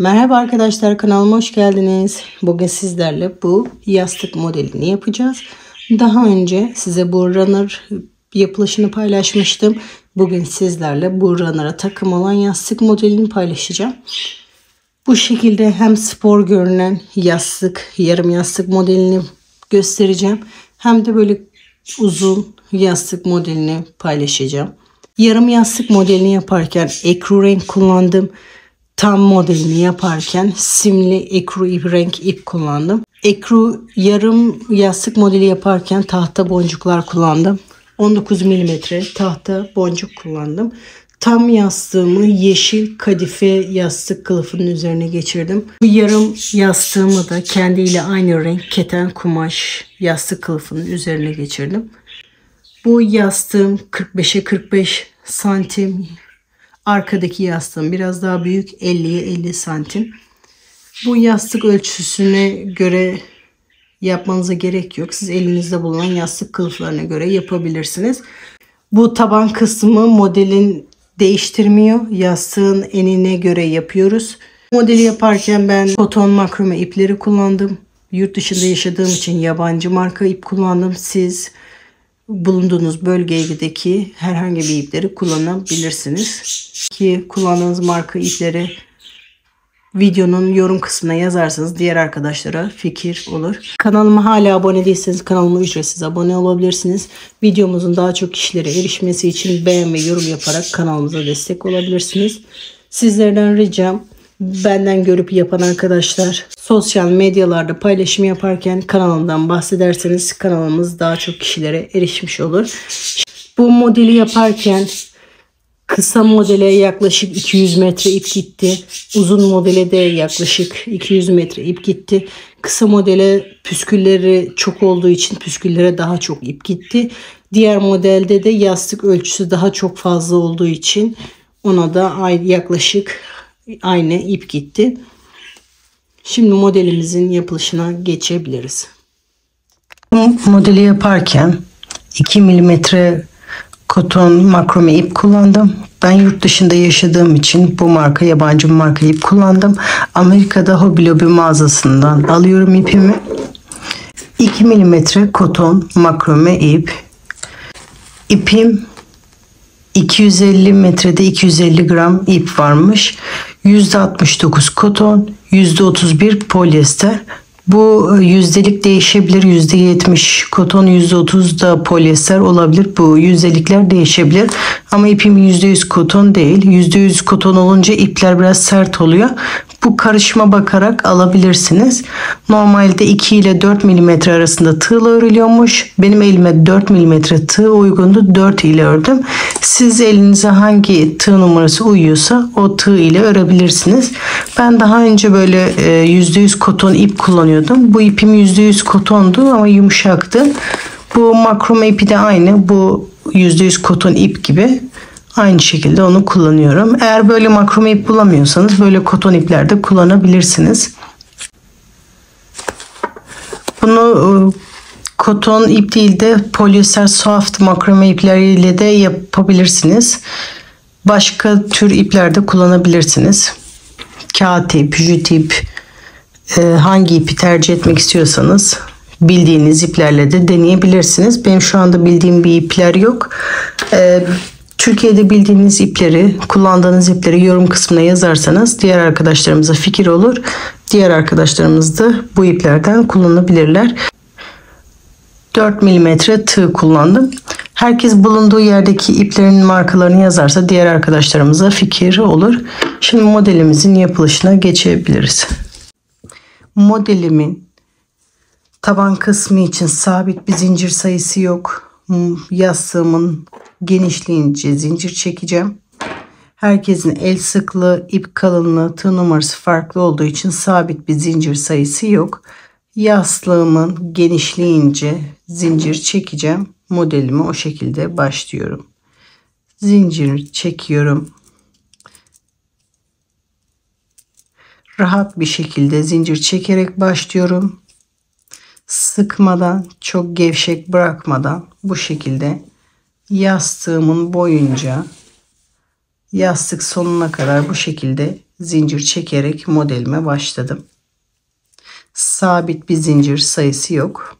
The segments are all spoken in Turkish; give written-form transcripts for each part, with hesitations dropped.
Merhaba arkadaşlar, kanalıma hoş geldiniz. Bugün sizlerle bu yastık modelini yapacağız. Daha önce size bu runner yapılışını paylaşmıştım. Bugün sizlerle bu runner'a takım olan yastık modelini paylaşacağım. Bu şekilde hem spor görünen yastık, yarım yastık modelini göstereceğim. Hem de böyle uzun yastık modelini paylaşacağım. Yarım yastık modelini yaparken ekru renk kullandım. Tam modelini yaparken simli ekru renk ip kullandım. Ekru yarım yastık modeli yaparken tahta boncuklar kullandım. 19 milimetre tahta boncuk kullandım. Tam yastığımı yeşil kadife yastık kılıfının üzerine geçirdim. Bu yarım yastığımı da kendiyle aynı renk keten kumaş yastık kılıfının üzerine geçirdim. Bu yastığım 45'e 45 santim. Arkadaki yastığım biraz daha büyük, 50'ye 50 santim. Bu yastık ölçüsüne göre yapmanıza gerek yok. Siz elinizde bulunan yastık kılıflarına göre yapabilirsiniz. Bu taban kısmı modelin değiştirmiyor. Yastığın enine göre yapıyoruz. Modeli yaparken ben koton makrome ipleri kullandım. Yurt dışında yaşadığım için yabancı marka ip kullandım. Siz bulunduğunuz bölgedeki herhangi bir ipleri kullanabilirsiniz. Ki kullandığınız marka ipleri videonun yorum kısmına yazarsanız diğer arkadaşlara fikir olur. Kanalıma hala abone değilseniz kanalıma ücretsiz abone olabilirsiniz. Videomuzun daha çok kişilere erişmesi için beğen ve yorum yaparak kanalımıza destek olabilirsiniz. Sizlerden ricam, benden görüp yapan arkadaşlar sosyal medyalarda paylaşım yaparken kanalımdan bahsederseniz kanalımız daha çok kişilere erişmiş olur. Bu modeli yaparken kısa modele yaklaşık 200 metre ip gitti. Uzun modele de yaklaşık 200 metre ip gitti. Kısa modele püskülleri çok olduğu için püsküllere daha çok ip gitti. Diğer modelde de yastık ölçüsü daha çok fazla olduğu için ona da yaklaşık aynı ip gitti. Şimdi modelimizin yapılışına geçebiliriz. Modeli yaparken 2 milimetre koton makrome ip kullandım. Ben yurt dışında yaşadığım için bu marka yabancı bir marka ip kullandım. Amerika'da Hobby Lobby mağazasından alıyorum ipimi. 2 milimetre koton makrome ip. İpim 250 metrede 250 gram ip varmış. %69 koton, %31 polyester. Bu yüzdelik değişebilir. %70 koton, %30 da polyester olabilir. Bu yüzdelikler değişebilir. Ama ipim %100 koton değil. %100 koton olunca ipler biraz sert oluyor. Bu karışıma bakarak alabilirsiniz. Normalde 2 ile 4 mm arasında tığla örülüyormuş. Benim elime 4 mm tığ uygundu. 4 ile ördüm. Siz elinize hangi tığ numarası uyuyorsa o tığ ile örebilirsiniz. Ben daha önce böyle %100 koton ip kullanıyordum. Bu ipim %100 kotondu ama yumuşaktı. Bu makrome ipi de aynı. Bu %100 koton ip gibi. Aynı şekilde onu kullanıyorum. Eğer böyle makrome ip bulamıyorsanız böyle koton ipler de kullanabilirsiniz. Bunu koton ip değil de polyester soft makrome ipleriyle de yapabilirsiniz. Başka tür ipler de kullanabilirsiniz. Kağıt ip, jüt ip, hangi ipi tercih etmek istiyorsanız bildiğiniz iplerle de deneyebilirsiniz. Benim şu anda bildiğim bir ipler yok. Türkiye'de bildiğiniz ipleri, kullandığınız ipleri yorum kısmına yazarsanız diğer arkadaşlarımıza fikir olur. Diğer arkadaşlarımız da bu iplerden kullanabilirler. 4 milimetre tığ kullandım. Herkes bulunduğu yerdeki iplerin markalarını yazarsa diğer arkadaşlarımıza fikir olur. Şimdi modelimizin yapılışına geçebiliriz. Modelimin taban kısmı için sabit bir zincir sayısı yok. Yastığımın genişliğince zincir çekeceğim. Herkesin el sıklığı, ip kalınlığı, tığ numarası farklı olduğu için sabit bir zincir sayısı yok. Yastığımın genişliğince zincir çekeceğim. Modelime o şekilde başlıyorum. Zincir çekiyorum. Rahat bir şekilde zincir çekerek başlıyorum. Sıkmadan, çok gevşek bırakmadan bu şekilde yastığımın boyunca yastık sonuna kadar bu şekilde zincir çekerek modelime başladım. Sabit bir zincir sayısı yok.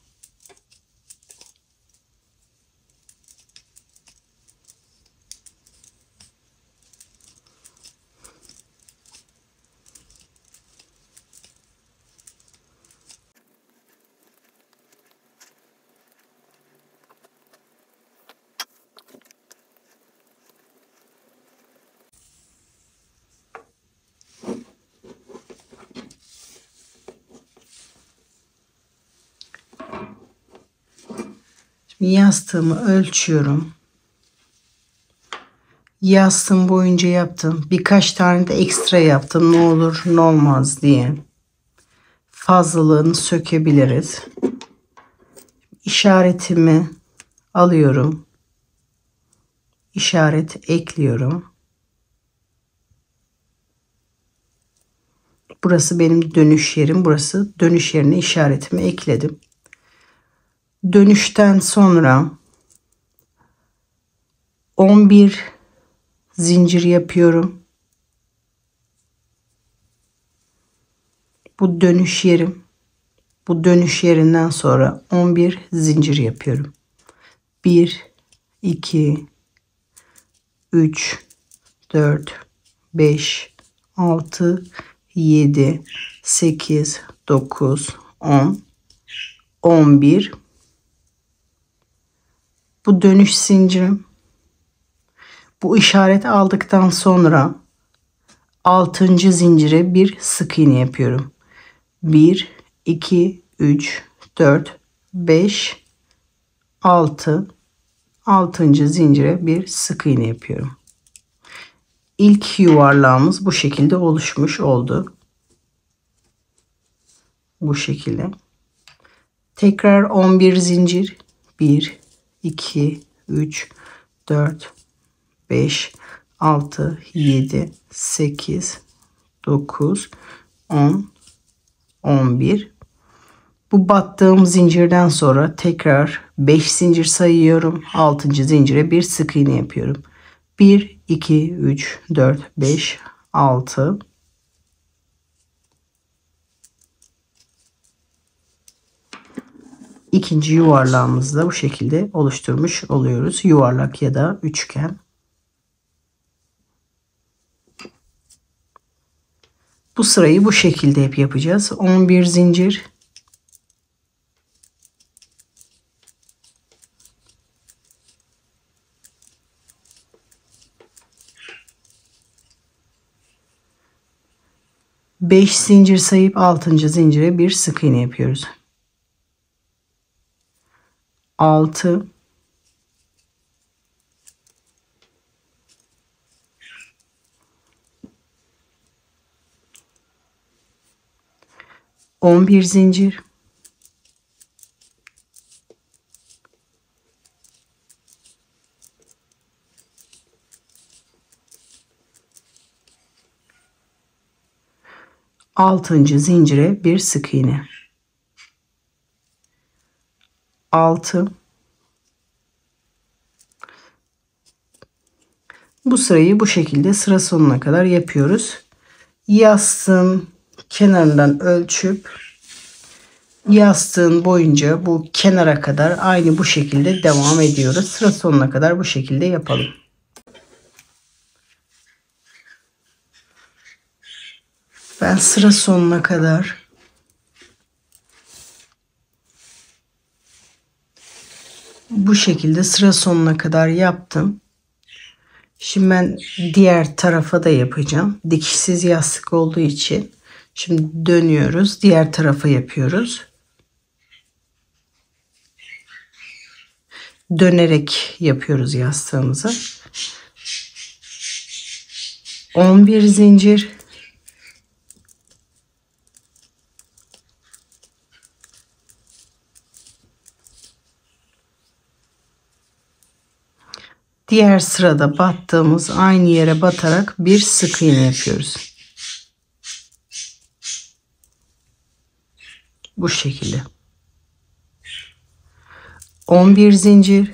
Şimdi yastığımı ölçüyorum. Yastığım boyunca yaptım. Birkaç tane de ekstra yaptım. Ne olur ne olmaz diye. Fazlalığını sökebiliriz. İşaretimi alıyorum. İşaret ekliyorum. Burası benim dönüş yerim. Burası dönüş yerine işaretimi ekledim. Dönüşten sonra 11 zincir yapıyorum. Bu dönüş yerim. Bu dönüş yerinden sonra 11 zincir yapıyorum. 1 2 3 4 5 6 7 8 9 10 11. Bu dönüş zincirim. Bu işareti aldıktan sonra 6. zincire bir sık iğne yapıyorum. 1 2 3 4 5 6. 6. zincire bir sık iğne yapıyorum. İlk yuvarlağımız bu şekilde oluşmuş oldu. Bu şekilde. Tekrar 11 zincir. 1 2 3 4 5 6 7 8 9 10 11. Bu battığım zincirden sonra tekrar 5 zincir sayıyorum. 6. zincire bir sık iğne yapıyorum. 1 2 3 4 5 6. İkinci yuvarlağımızı da bu şekilde oluşturmuş oluyoruz. Yuvarlak ya da üçgen. Bu sırayı bu şekilde hep yapacağız. 11 zincir. Beş zincir sayıp 6. zincire bir sık iğne yapıyoruz. 6 11 zincir. 6. zincire bir sık iğne. 6. Bu sırayı bu şekilde sıra sonuna kadar yapıyoruz. Yastığın kenarından ölçüp yastığın boyunca bu kenara kadar aynı bu şekilde devam ediyoruz. Sıra sonuna kadar bu şekilde yapalım. Ben sıra sonuna kadar bu şekilde sıra sonuna kadar yaptım. Şimdi ben diğer tarafa da yapacağım. Dikişsiz yastık olduğu için. Şimdi dönüyoruz. Diğer tarafa yapıyoruz. Dönerek yapıyoruz yastığımızı. 11 zincir. Diğer sırada battığımız aynı yere batarak bir sık iğne yapıyoruz. Bu şekilde. 11 zincir.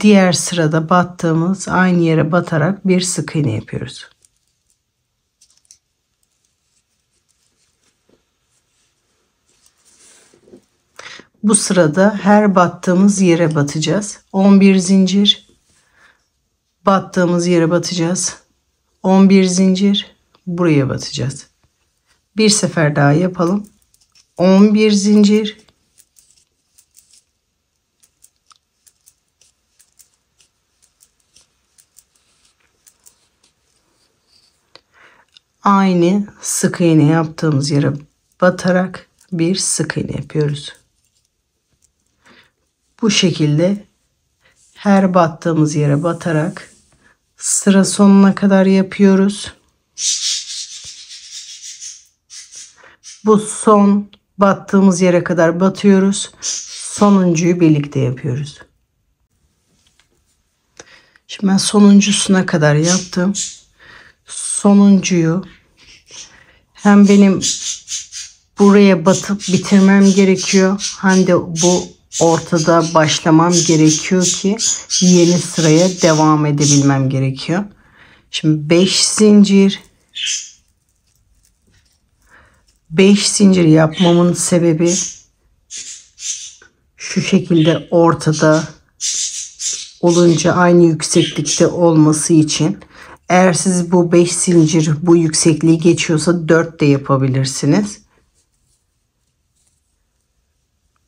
Diğer sırada battığımız aynı yere batarak bir sık iğne yapıyoruz. Bu sırada her battığımız yere batacağız. 11 zincir. Battığımız yere batacağız. 11 zincir. Buraya batacağız. Bir sefer daha yapalım. 11 zincir. Aynı sık iğne yaptığımız yere batarak bir sık iğne yapıyoruz. Bu şekilde her battığımız yere batarak sıra sonuna kadar yapıyoruz. Bu son battığımız yere kadar batıyoruz. Sonuncuyu birlikte yapıyoruz. Şimdi ben sonuncusuna kadar yaptım. Sonuncuyu hem benim buraya batıp bitirmem gerekiyor, hem de bu ortada başlamam gerekiyor ki yeni sıraya devam edebilmem gerekiyor. Şimdi 5 zincir. 5 zincir yapmamın sebebi şu şekilde ortada olunca aynı yükseklikte olması için. Eğer siz bu 5 zincir bu yüksekliği geçiyorsa 4 de yapabilirsiniz.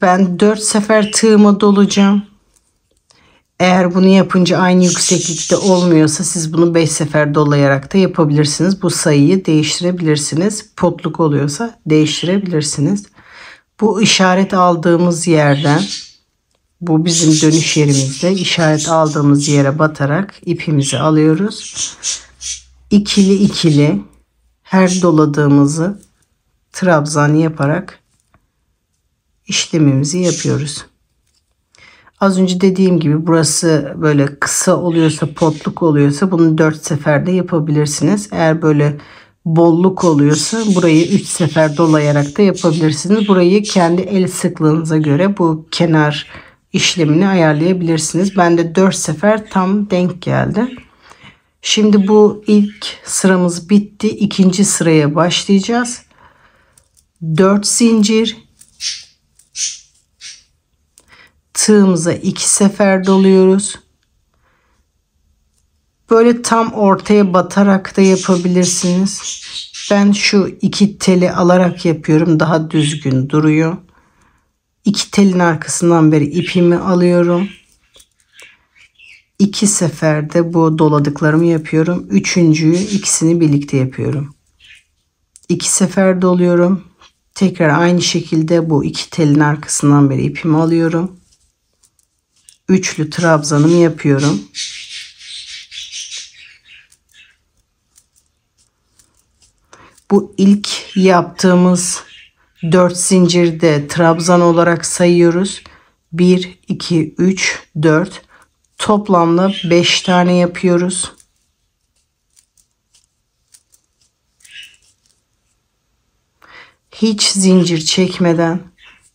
Ben 4 sefer tığıma dolacağım. Eğer bunu yapınca aynı yükseklikte olmuyorsa siz bunu 5 sefer dolayarak da yapabilirsiniz. Bu sayıyı değiştirebilirsiniz. Potluk oluyorsa değiştirebilirsiniz. Bu işaret aldığımız yerden, bu bizim dönüş yerimizde, işaret aldığımız yere batarak ipimizi alıyoruz. İkili ikili her doladığımızı trabzan yaparak işlemimizi yapıyoruz. Az önce dediğim gibi burası böyle kısa oluyorsa, potluk oluyorsa bunu 4 seferde yapabilirsiniz. Eğer böyle bolluk oluyorsa burayı 3 sefer dolayarak da yapabilirsiniz. Burayı kendi el sıklığınıza göre bu kenar işlemini ayarlayabilirsiniz. Ben de 4 sefer tam denk geldi. Şimdi bu ilk sıramız bitti. İkinci sıraya başlayacağız. 4 zincir. Tığımıza 2 sefer doluyoruz. Böyle tam ortaya batarak da yapabilirsiniz. Ben şu 2 teli alarak yapıyorum. Daha düzgün duruyor. 2 telin arkasından beri ipimi alıyorum. 2 seferde bu doladıklarımı yapıyorum. Üçüncüyü ikisini birlikte yapıyorum. 2 sefer doluyorum. Tekrar aynı şekilde bu 2 telin arkasından beri ipimi alıyorum. Üçlü trabzanımı yapıyorum. Bu ilk yaptığımız 4 zincirde trabzan olarak sayıyoruz. 1, 2, 3, 4. Toplamda 5 tane yapıyoruz. Hiç zincir çekmeden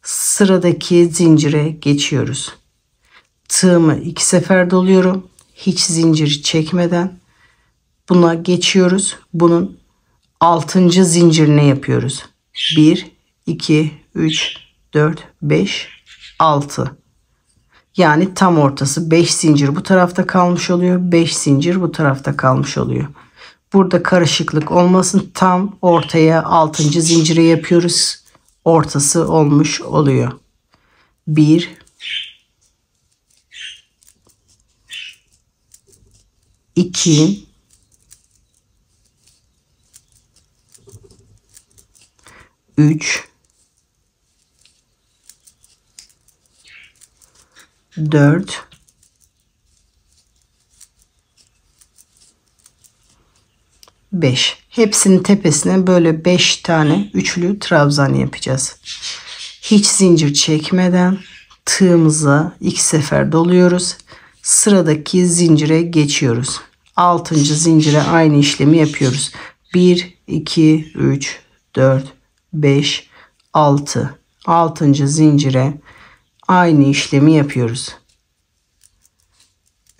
sıradaki zincire geçiyoruz. Tığımı 2 sefer doluyorum. Hiç zincir çekmeden buna geçiyoruz. Bunun 6. zincirine yapıyoruz. 1, 2, 3, 4, 5, 6. Yani tam ortası 5 zincir bu tarafta kalmış oluyor. 5 zincir bu tarafta kalmış oluyor. Burada karışıklık olmasın, tam ortaya 6. zincire yapıyoruz. Ortası olmuş oluyor. 1, 2, 3, 4, 5. Hepsinin tepesine böyle 5 tane üçlü trabzan yapacağız. Hiç zincir çekmeden tığımıza 2 sefer doluyoruz. Sıradaki zincire geçiyoruz. 6. zincire aynı işlemi yapıyoruz. 1, 2, 3, 4, 5, 6. 6. zincire aynı işlemi yapıyoruz.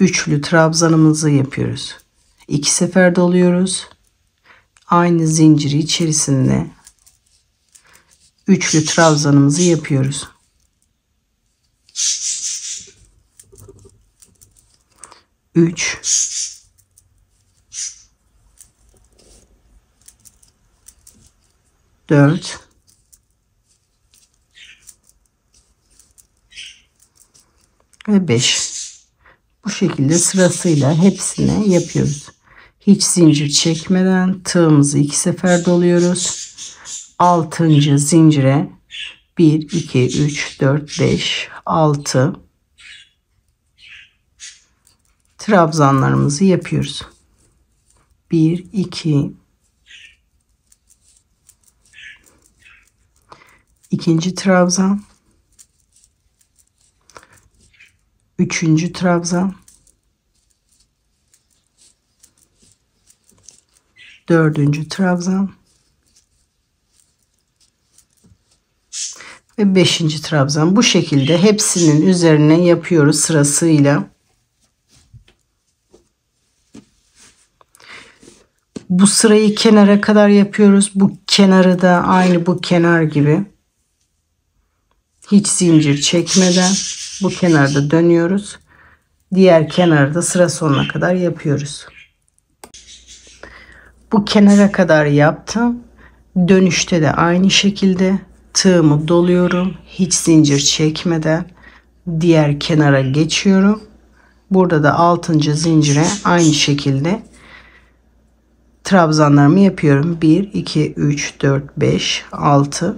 üçlü trabzanımızı yapıyoruz. 2 sefer doluyoruz. Aynı zinciri içerisinde üçlü trabzanımızı yapıyoruz. 3 4 ve 5. Bu şekilde sırasıyla hepsini yapıyoruz. Hiç zincir çekmeden tığımızı 2 sefer doluyoruz. 6. zincire 1 2 3 4 5 6 trabzanlarımızı yapıyoruz. 1 2 ikinci trabzan, üçüncü trabzan, dördüncü trabzan ve beşinci trabzan. Bu şekilde hepsinin üzerine yapıyoruz sırasıyla. Bu sırayı kenara kadar yapıyoruz. Bu kenarı da aynı bu kenar gibi. Hiç zincir çekmeden bu kenarda dönüyoruz. Diğer kenarda sıra sonuna kadar yapıyoruz. Bu kenara kadar yaptım. Dönüşte de aynı şekilde tığımı doluyorum. Hiç zincir çekmeden diğer kenara geçiyorum. Burada da 6. zincire aynı şekilde trabzanlarımı yapıyorum. 1 2 3 4 5 6.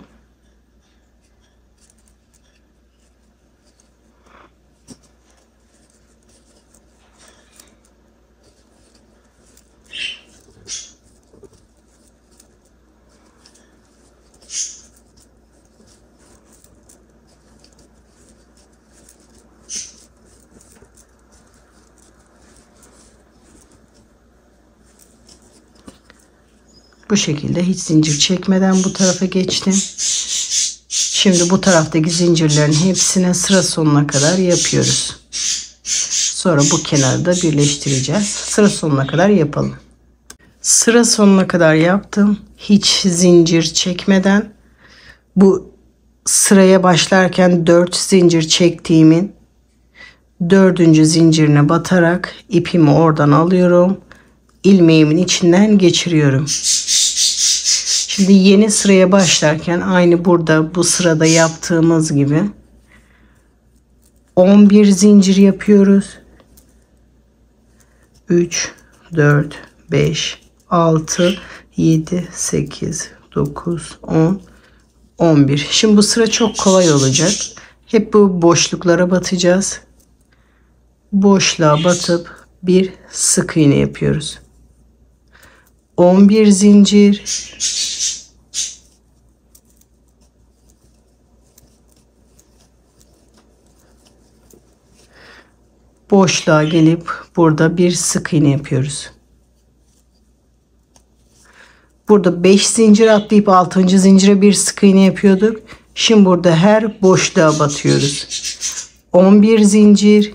Bu şekilde hiç zincir çekmeden bu tarafa geçtim. Şimdi bu taraftaki zincirlerin hepsine sıra sonuna kadar yapıyoruz. Sonra bu kenarda birleştireceğiz. Sıra sonuna kadar yapalım. Sıra sonuna kadar yaptım. Hiç zincir çekmeden bu sıraya başlarken 4 zincir çektiğimin 4. zincirine batarak ipimi oradan alıyorum. İlmeğimin içinden geçiriyorum. Şimdi yeni sıraya başlarken aynı burada bu sırada yaptığımız gibi 11 zincir yapıyoruz. 3 4 5 6 7 8 9 10 11. Şimdi bu sıra çok kolay olacak. Hep bu boşluklara batacağız. Boşluğa batıp bir sık iğne yapıyoruz. 11 zincir, boşluğa gelip burada bir sık iğne yapıyoruz. Burada 5 zincir atlayıp 6. zincire bir sık iğne yapıyorduk. Şimdi burada her boşluğa batıyoruz. 11 zincir,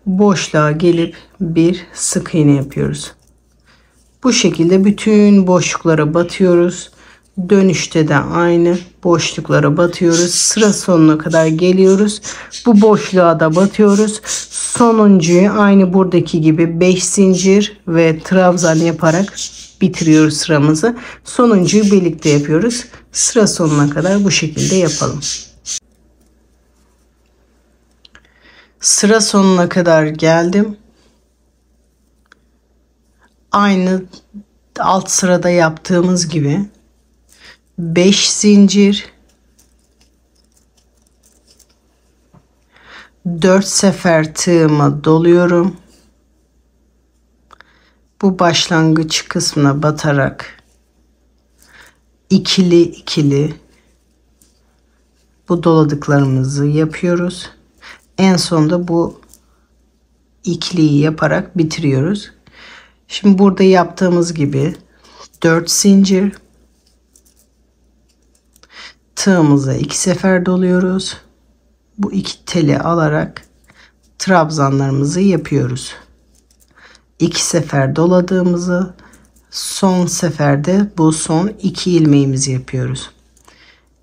boşluğa gelip bir sık iğne yapıyoruz. Bu şekilde bütün boşluklara batıyoruz. Dönüşte de aynı boşluklara batıyoruz. Sıra sonuna kadar geliyoruz. Bu boşluğa da batıyoruz. Sonuncuyu aynı buradaki gibi 5 zincir ve trabzan yaparak bitiriyoruz sıramızı. Sonuncuyu birlikte yapıyoruz. Sıra sonuna kadar bu şekilde yapalım. Sıra sonuna kadar geldim. Aynı alt sırada yaptığımız gibi 5 zincir, 4 sefer tığıma doluyorum. Bu başlangıç kısmına batarak ikili ikili bu doladıklarımızı yapıyoruz. En sonunda bu ikiliyi yaparak bitiriyoruz. Şimdi burada yaptığımız gibi 4 zincir, tığımıza 2 sefer doluyoruz. Bu 2 teli alarak trabzanlarımızı yapıyoruz. 2 sefer doladığımızı, son seferde bu son 2 ilmeğimizi yapıyoruz.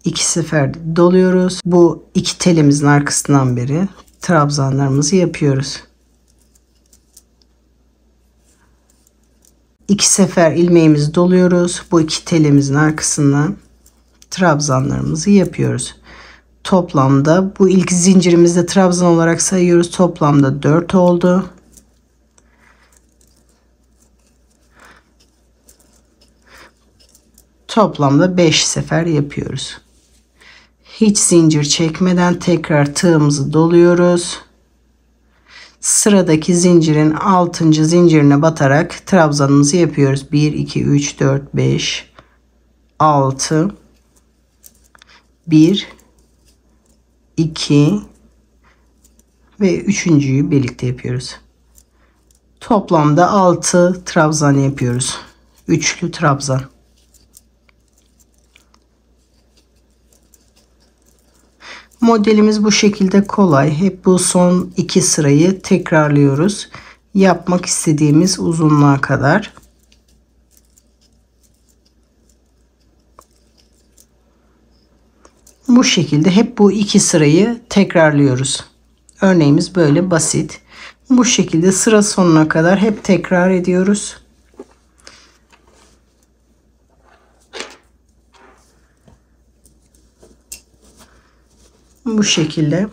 2 sefer doluyoruz. Bu 2 telimizin arkasından beri trabzanlarımızı yapıyoruz. 2 sefer ilmeğimizi doluyoruz. Bu 2 telimizin arkasından trabzanlarımızı yapıyoruz. Toplamda bu ilk zincirimizde trabzan olarak sayıyoruz. Toplamda 4 oldu. Toplamda 5 sefer yapıyoruz. Hiç zincir çekmeden tekrar tığımızı doluyoruz. Sıradaki zincirin 6. zincirine batarak trabzanımızı yapıyoruz. 1 2 3 4 5 6 1 2 ve üçüncüyü birlikte yapıyoruz. Toplamda 6 trabzan yapıyoruz. Üçlü trabzan. Modelimiz bu şekilde kolay. Hep bu son 2 sırayı tekrarlıyoruz. Yapmak istediğimiz uzunluğa kadar. Bu şekilde hep bu 2 sırayı tekrarlıyoruz. Örneğimiz böyle basit. Bu şekilde sıra sonuna kadar hep tekrar ediyoruz. Bu şekilde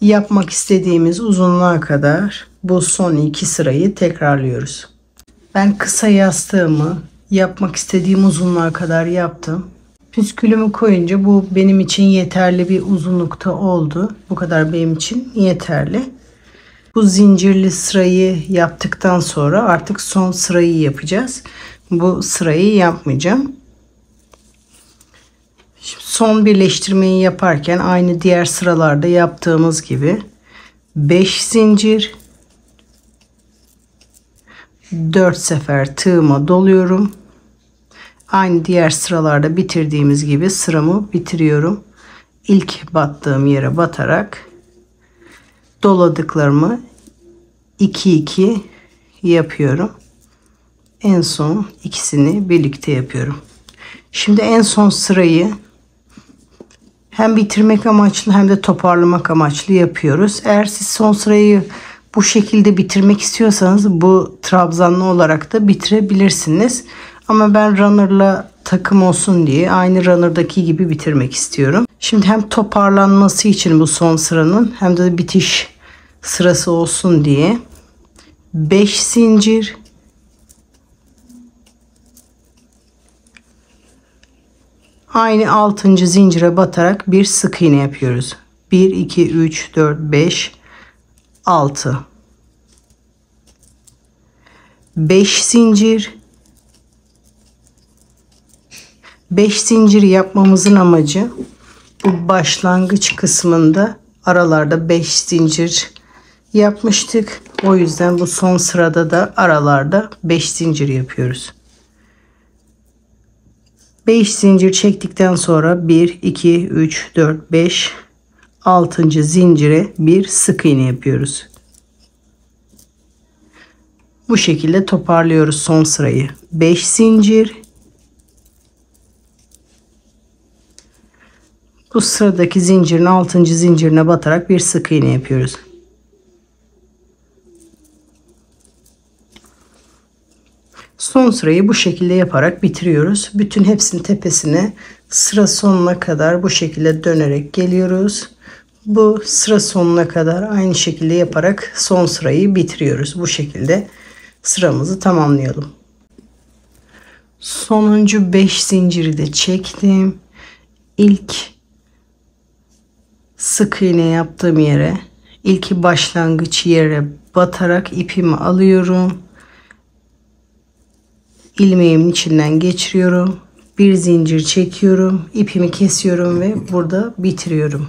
yapmak istediğimiz uzunluğa kadar bu son 2 sırayı tekrarlıyoruz. Ben kısa yastığımı yapmak istediğim uzunluğa kadar yaptım. Püskülümü koyunca bu benim için yeterli bir uzunlukta oldu. Bu kadar benim için yeterli. Bu zincirli sırayı yaptıktan sonra artık son sırayı yapacağız. Bu sırayı yapmayacağım. Şimdi son birleştirmeyi yaparken aynı diğer sıralarda yaptığımız gibi 5 zincir 4 sefer tığıma doluyorum. Aynı diğer sıralarda bitirdiğimiz gibi sıramı bitiriyorum. İlk battığım yere batarak doladıklarımı 2 2 yapıyorum. En son ikisini birlikte yapıyorum. Şimdi en son sırayı hem bitirmek amaçlı hem de toparlamak amaçlı yapıyoruz. Eğer siz son sırayı bu şekilde bitirmek istiyorsanız bu trabzanlı olarak da bitirebilirsiniz. Ama ben runner'la takım olsun diye aynı runner'daki gibi bitirmek istiyorum. Şimdi hem toparlanması için bu son sıranın hem de bitiş sırası olsun diye 5 zincir aynı 6. zincire batarak bir sık iğne yapıyoruz. 1 2 3 4 5 6 5 zincir 5 zincir yapmamızın amacı bu başlangıç kısmında aralarda 5 zincir yapmıştık. O yüzden bu son sırada da aralarda 5 zincir yapıyoruz. 5 zincir çektikten sonra 1 2 3 4 5 6. zincire bir sık iğne yapıyoruz. Bu şekilde toparlıyoruz son sırayı. 5 zincir. Bu sıradaki zincirin 6. zincirine batarak bir sık iğne yapıyoruz. Son sırayı bu şekilde yaparak bitiriyoruz. Bütün hepsinin tepesine sıra sonuna kadar bu şekilde dönerek geliyoruz. Bu sıra sonuna kadar aynı şekilde yaparak son sırayı bitiriyoruz. Bu şekilde sıramızı tamamlayalım. Sonuncu 5 zinciri de çektim. İlk sık iğne yaptığım yere, ilk başlangıç yere batarak ipimi alıyorum. İlmeğimin içinden geçiriyorum. Bir zincir çekiyorum. İpimi kesiyorum ve burada bitiriyorum.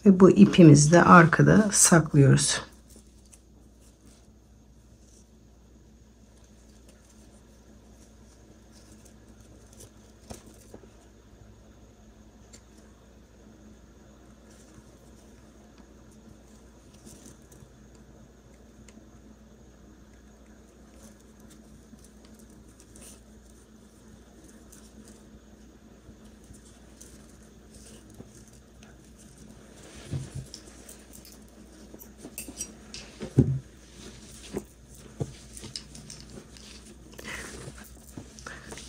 Ve bu ipimizi de arkada saklıyoruz.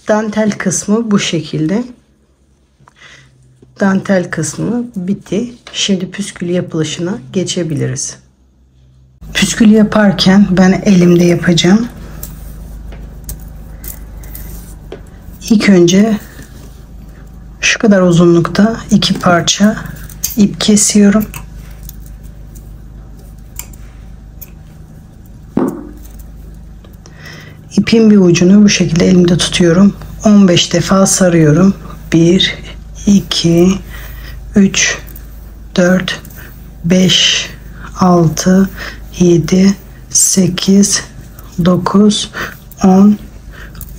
Dantel kısmı bu şekilde. Dantel kısmı bitti. Şimdi püskül yapılışına geçebiliriz. Püskül yaparken ben elimde yapacağım. İlk önce şu kadar uzunlukta 2 parça ip kesiyorum. İpin bir ucunu bu şekilde elimde tutuyorum. 15 defa sarıyorum. 1, 2, 3, 4, 5, 6, 7, 8, 9, 10,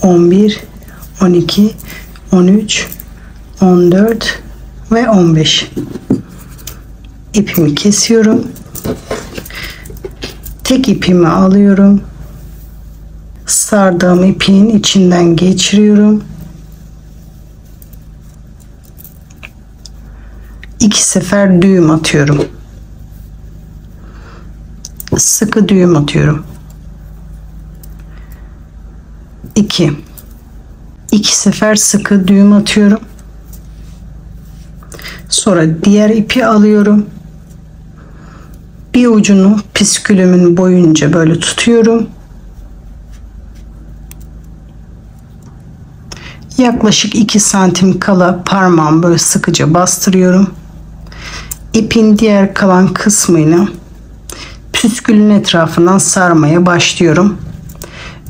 11, 12, 13, 14 ve 15. İpimi kesiyorum. Tek ipimi alıyorum. Sardığım ipin içinden geçiriyorum. 2 sefer düğüm atıyorum. Sıkı düğüm atıyorum. 2 sefer sıkı düğüm atıyorum. Sonra diğer ipi alıyorum. Bir ucunu püskülümün boyunca böyle tutuyorum. Yaklaşık 2 santim kala parmağımı böyle sıkıca bastırıyorum. İpin diğer kalan kısmını püskülün etrafından sarmaya başlıyorum.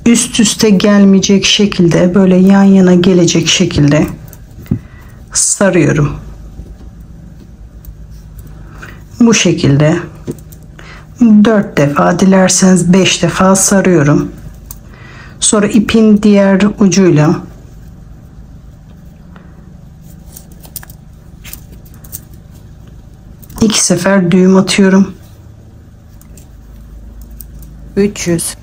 Üst üste gelmeyecek şekilde, böyle yan yana gelecek şekilde sarıyorum. Bu şekilde 4 defa, dilerseniz 5 defa sarıyorum. Sonra ipin diğer ucuyla İki sefer düğüm atıyorum. 300.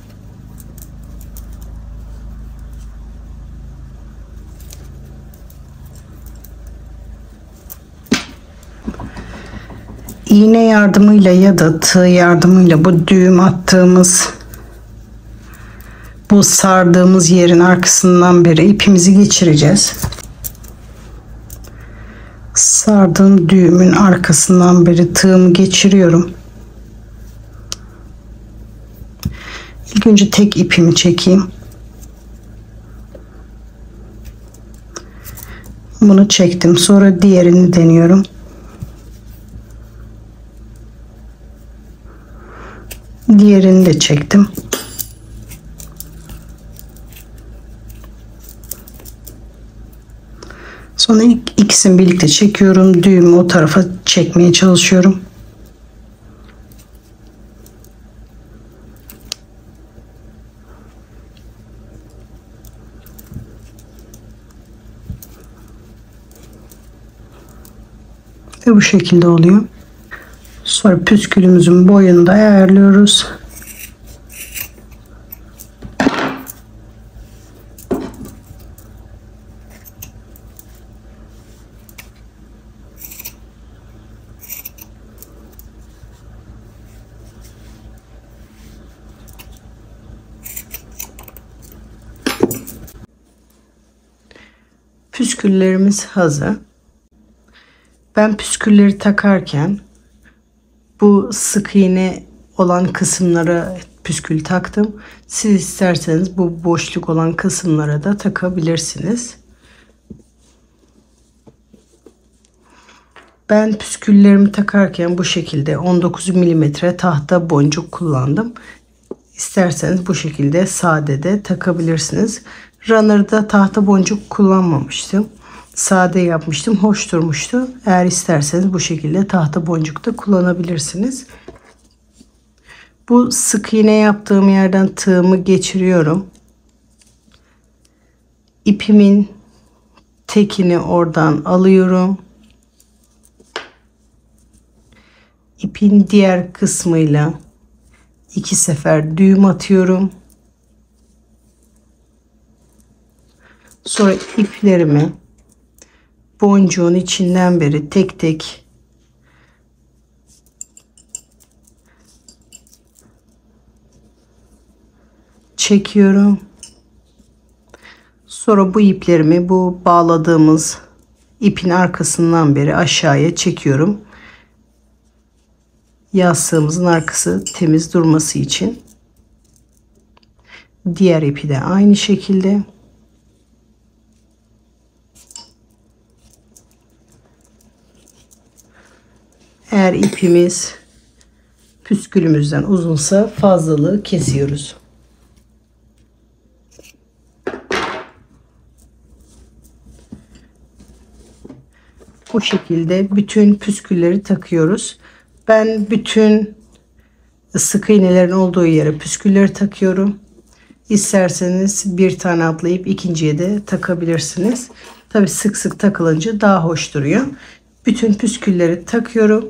İğne yardımıyla ya da tığ yardımıyla bu düğüm attığımız, bu sardığımız yerin arkasından beri ipimizi geçireceğiz. Sardığım düğümün arkasından beri tığımı geçiriyorum. İlk önce tek ipimi çekeyim. Bunu çektim. Sonra diğerini deniyorum. Diğerini de çektim. Sonra ikisini birlikte çekiyorum. Düğümü o tarafa çekmeye çalışıyorum. Ve bu şekilde oluyor. Sonra püskülümüzün boyunu da ayarlıyoruz. Püsküllerimiz hazır. Ben püskülleri takarken bu sık iğne olan kısımlara püskül taktım. Siz isterseniz bu boşluk olan kısımlara da takabilirsiniz. Ben püsküllerimi takarken bu şekilde 19 milimetre tahta boncuk kullandım. İsterseniz bu şekilde sade de takabilirsiniz. Runner'da tahta boncuk kullanmamıştım. Sade yapmıştım. Hoş durmuştu. Eğer isterseniz bu şekilde tahta boncuk da kullanabilirsiniz. Bu sık iğne yaptığım yerden tığımı geçiriyorum. İpimin tekini oradan alıyorum. İpin diğer kısmıyla 2 sefer düğüm atıyorum. Sonra iplerimi boncuğun içinden beri tek tek çekiyorum. Sonra bu iplerimi bu bağladığımız ipin arkasından beri aşağıya çekiyorum. Yastığımızın arkası temiz durması için. Diğer ipi de aynı şekilde. Eğer ipimiz püskülümüzden uzunsa fazlalığı kesiyoruz. Bu şekilde bütün püskülleri takıyoruz. Ben bütün sık iğnelerin olduğu yere püskülleri takıyorum. İsterseniz bir tane atlayıp ikinciye de takabilirsiniz. Tabi sık sık takılınca daha hoş duruyor. Bütün püskülleri takıyorum.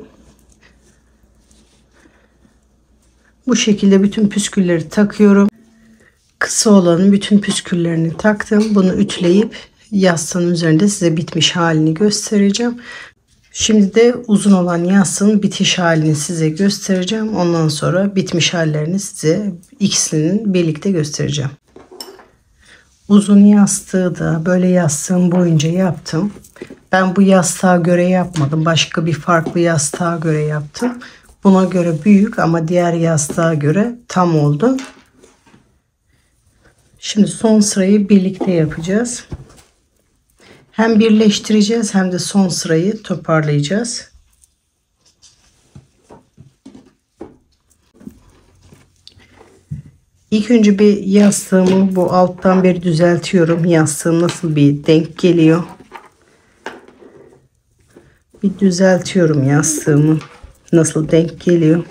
Bu şekilde bütün püskülleri takıyorum. Kısa olanın bütün püsküllerini taktım. Bunu ütüleyip yastığın üzerinde size bitmiş halini göstereceğim. Şimdi de uzun olan yastığın bitiş halini size göstereceğim. Ondan sonra bitmiş hallerini size ikisinin birlikte göstereceğim. Uzun yastığı da böyle yastığım boyunca yaptım. Ben bu yastığa göre yapmadım. Başka bir farklı yastığa göre yaptım. Buna göre büyük ama diğer yastığa göre tam oldu. Şimdi son sırayı birlikte yapacağız. Hem birleştireceğiz hem de son sırayı toparlayacağız. İlk önce bir yastığımı bu alttan beri düzeltiyorum. Yastığım nasıl bir denk geliyor. Bir düzeltiyorum yastığımı. Nasıl denk geliyor.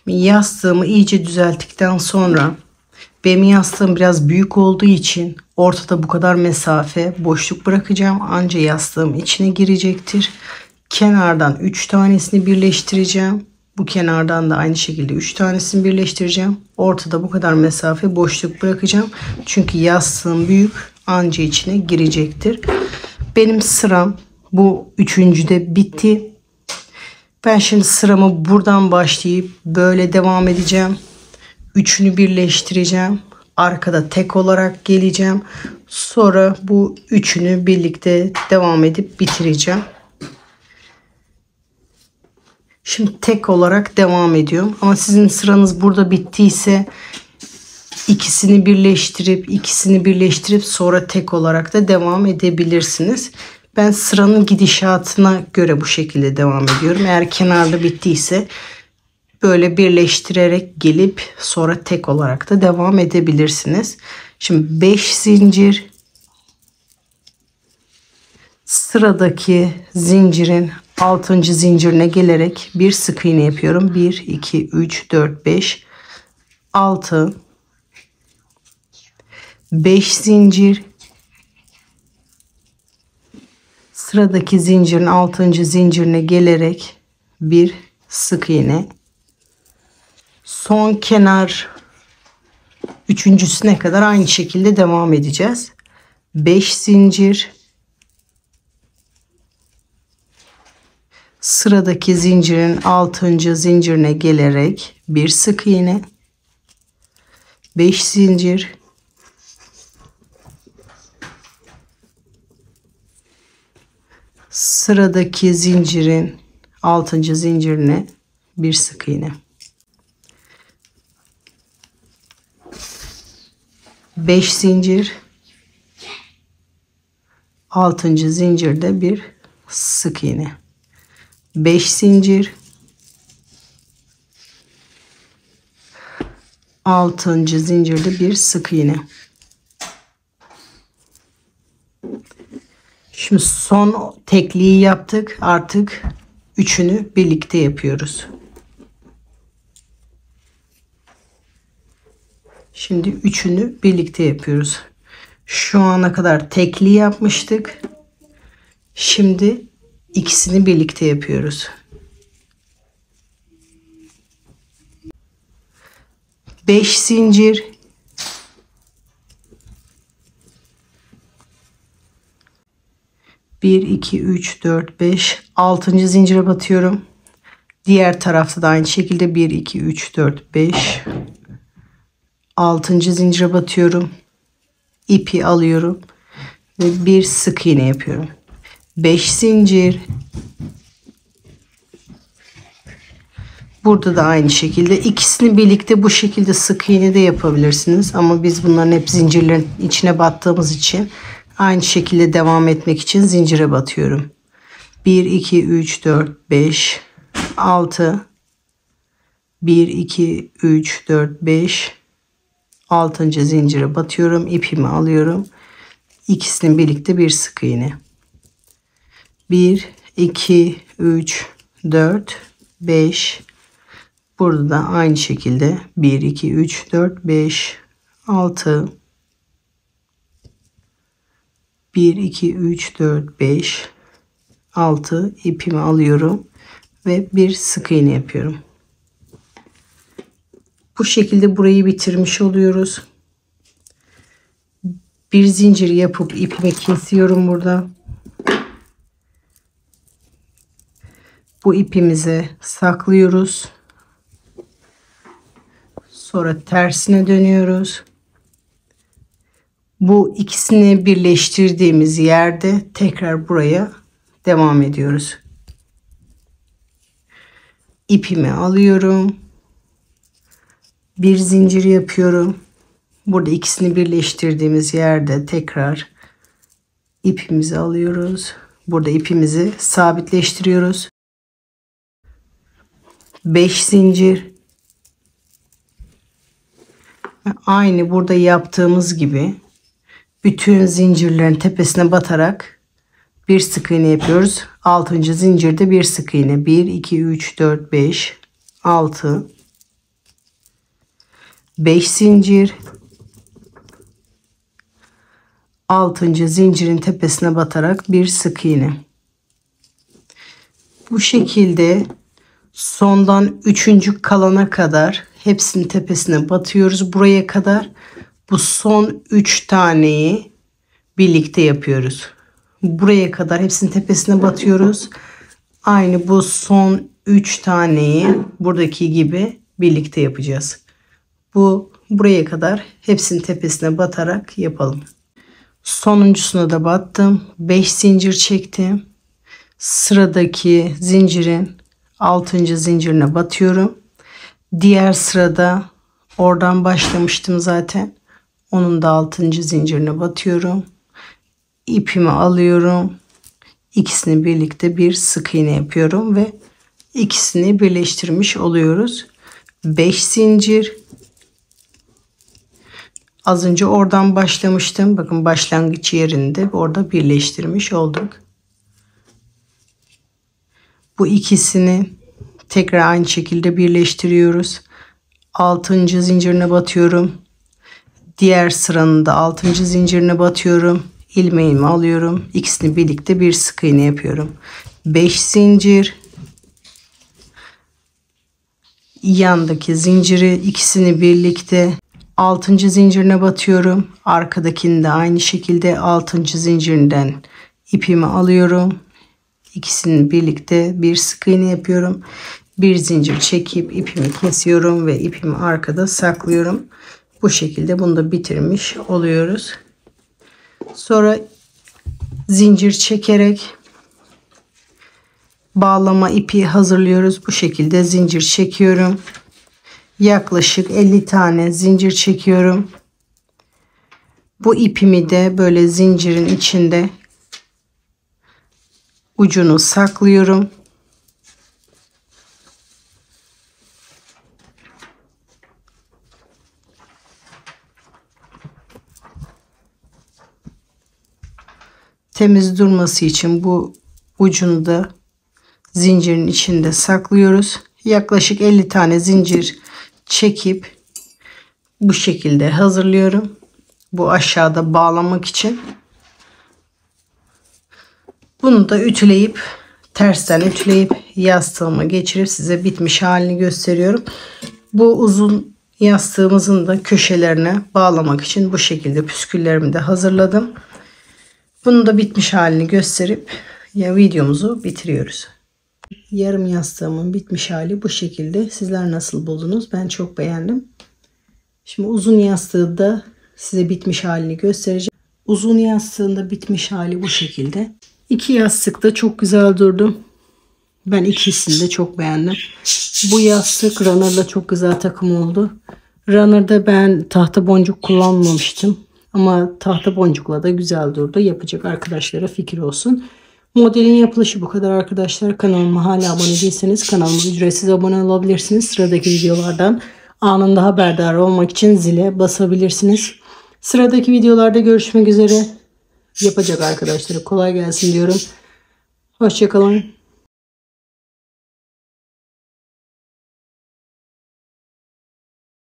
Yastığımı iyice düzelttikten sonra benim yastığım biraz büyük olduğu için ortada bu kadar mesafe boşluk bırakacağım. Anca yastığım içine girecektir. Kenardan 3 tanesini birleştireceğim. Bu kenardan da aynı şekilde 3 tanesini birleştireceğim. Ortada bu kadar mesafe boşluk bırakacağım. Çünkü yastığım büyük, anca içine girecektir. Benim sıram bu üçüncüde bitti. Ben şimdi sıramı buradan başlayıp böyle devam edeceğim. Üçünü birleştireceğim. Arkada tek olarak geleceğim. Sonra bu üçünü birlikte devam edip bitireceğim. Şimdi tek olarak devam ediyorum. Ama sizin sıranız burada bittiyse ikisini birleştirip sonra tek olarak da devam edebilirsiniz. Ben sıranın gidişatına göre bu şekilde devam ediyorum. Eğer kenarda bittiyse böyle birleştirerek gelip sonra tek olarak da devam edebilirsiniz. Şimdi 5 zincir, sıradaki zincirin 6. zincirine gelerek bir sık iğne yapıyorum. 1 2 3 4 5 6 5 zincir, sıradaki zincirin 6. zincirine gelerek bir sık iğne. Son kenar üçüncüsüne kadar aynı şekilde devam edeceğiz. 5 zincir, sıradaki zincirin 6. zincirine gelerek bir sık iğne. 5 zincir, sıradaki zincirin 6. zincirine bir sık iğne. 5 zincir, 6. zincirde bir sık iğne. 5 zincir, 6. zincirde bir sık iğne. Şimdi son tekliği yaptık. Artık üçünü birlikte yapıyoruz. Şimdi üçünü birlikte yapıyoruz. Şu ana kadar tekliği yapmıştık. Şimdi ikisini birlikte yapıyoruz. 5 zincir, 1 2 3 4 5 6. zincire batıyorum. Diğer tarafta da aynı şekilde 1 2 3 4 5 6. zincire batıyorum. İpi alıyorum ve bir sık iğne yapıyorum. 5 zincir. Burada da aynı şekilde ikisini birlikte bu şekilde sık iğne de yapabilirsiniz. Ama biz bunların hep zincirlerin içine battığımız için aynı şekilde devam etmek için zincire batıyorum. 1 2 3 4 5 6 1 2 3 4 5 6. zincire batıyorum. İpimi alıyorum. İkisini birlikte bir sık iğne. 1 2 3 4 5. Burada da aynı şekilde 1 2 3 4 5 6 1 2 3 4 5 6 ipimi alıyorum ve bir sık iğne yapıyorum. Bu şekilde burayı bitirmiş oluyoruz. Bir zincir yapıp ipimi kesiyorum burada. Bu ipimizi saklıyoruz. Sonra tersine dönüyoruz. Bu ikisini birleştirdiğimiz yerde tekrar buraya devam ediyoruz. İpimi alıyorum. Bir zincir yapıyorum. Burada ikisini birleştirdiğimiz yerde tekrar ipimizi alıyoruz. Burada ipimizi sabitleştiriyoruz. 5 zincir. Aynı burada yaptığımız gibi bütün zincirlerin tepesine batarak bir sık iğne yapıyoruz. 6. zincirde bir sık iğne. 1 2 3 4 5 6 5 zincir. 6. zincirin tepesine batarak bir sık iğne. Bu şekilde sondan 3. kalana kadar hepsinin tepesine batıyoruz. Buraya kadar bu son 3 taneyi birlikte yapıyoruz. Buraya kadar hepsinin tepesine batıyoruz. Aynı bu son 3 taneyi buradaki gibi birlikte yapacağız. Buraya kadar hepsinin tepesine batarak yapalım. Sonuncusuna da battım. 5 zincir çektim. Sıradaki zincirin 6. zincirine batıyorum. Diğer sırada oradan başlamıştım zaten. Onun da 6. zincirine batıyorum. İpimi alıyorum. İkisini birlikte bir sık iğne yapıyorum ve ikisini birleştirmiş oluyoruz. 5 zincir. Az önce oradan başlamıştım. Bakın başlangıç yerinde orada birleştirmiş olduk. Bu ikisini tekrar aynı şekilde birleştiriyoruz. 6. zincirine batıyorum. Diğer sıranın da 6. zincirine batıyorum. İlmeğimi alıyorum. İkisini birlikte bir sık iğne yapıyorum. 5 zincir. Yandaki zinciri ikisini birlikte 6. zincirine batıyorum. Arkadakini de aynı şekilde 6. zincirinden ipimi alıyorum. İkisini birlikte bir sık iğne yapıyorum. Bir zincir çekip ipimi kesiyorum ve ipimi arkada saklıyorum. Bu şekilde bunu da bitirmiş oluyoruz. Sonra zincir çekerek bağlama ipi hazırlıyoruz. Bu şekilde zincir çekiyorum. Yaklaşık 50 tane zincir çekiyorum. Bu ipimi de böyle zincirin içinde ucunu saklıyorum. Temiz durması için bu ucunu da zincirin içinde saklıyoruz. Yaklaşık 50 tane zincir çekip bu şekilde hazırlıyorum. Bu aşağıda bağlamak için. Bunu da ütüleyip tersten ütüleyip yastığıma geçirip size bitmiş halini gösteriyorum. Bu uzun Yastığımızın da köşelerine bağlamak için bu şekilde püsküllerimi de hazırladım. Bunu da bitmiş halini gösterip videomuzu bitiriyoruz. Yarım yastığımın bitmiş hali bu şekilde. Sizler nasıl buldunuz? Ben çok beğendim. Şimdi uzun yastığı da size bitmiş halini göstereceğim. Uzun yastığında bitmiş hali bu şekilde. İki yastık da çok güzel durdu. Ben ikisini de çok beğendim. Bu yastık runner'la çok güzel takım oldu. Runner'da ben tahta boncuk kullanmamıştım. Ama tahta boncukla da güzel durdu. Yapacak arkadaşlara fikir olsun. Modelin yapılışı bu kadar arkadaşlar. Kanalıma hala abone değilseniz kanalıma ücretsiz abone olabilirsiniz. Sıradaki videolardan anında haberdar olmak için zile basabilirsiniz. Sıradaki videolarda görüşmek üzere. Yapacak arkadaşlara kolay gelsin diyorum. Hoşçakalın.